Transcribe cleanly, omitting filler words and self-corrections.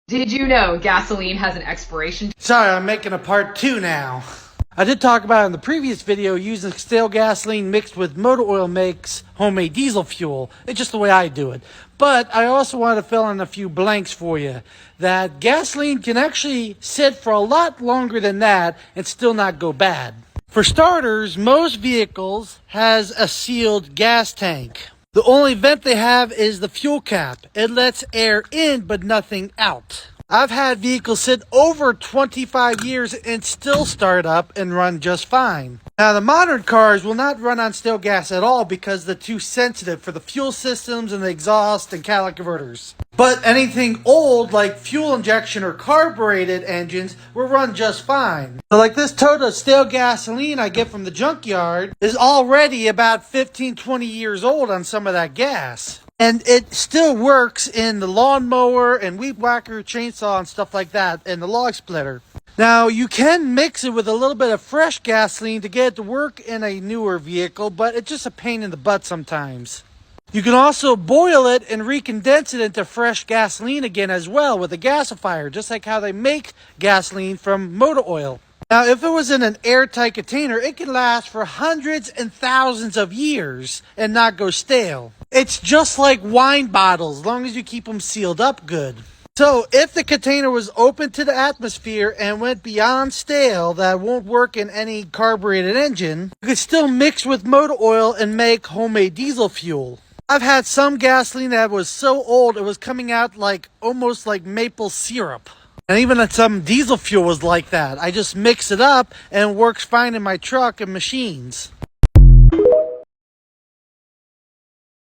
Did you know gasoline has an expiration? Sorry, I'm making a part 2 now. I did talk about in the previous video using stale gasoline mixed with motor oil makes homemade diesel fuel. It's just the way I do it. But I also want to fill in a few blanks for you. That gasoline can actually sit for a lot longer than that and still not go bad. For starters, most vehicles has a sealed gas tank. The only vent they have is the fuel cap. It lets air in but nothing out. I've had vehicles sit over 25 years and still start up and run just fine. Now, the modern cars will not run on stale gas at all because they're too sensitive for the fuel systems and the exhaust and catalytic converters. But anything old like fuel injection or carbureted engines will run just fine. So like this total stale gasoline I get from the junkyard is already about 15-20 years old on some of that gas. And it still works in the lawnmower and weed whacker, chainsaw and stuff like that, and the log splitter. Now, you can mix it with a little bit of fresh gasoline to get it to work in a newer vehicle, but it's just a pain in the butt sometimes. You can also boil it and recondense it into fresh gasoline again as well with a gasifier, just like how they make gasoline from motor oil. Now, if it was in an airtight container, it can last for hundreds and thousands of years and not go stale. It's just like wine bottles, as long as you keep them sealed up good. So, if the container was open to the atmosphere and went beyond stale, that won't work in any carbureted engine, you could still mix with motor oil and make homemade diesel fuel. I've had some gasoline that was so old it was coming out like almost like maple syrup. And even some diesel fuel was like that. I just mix it up and it works fine in my truck and machines.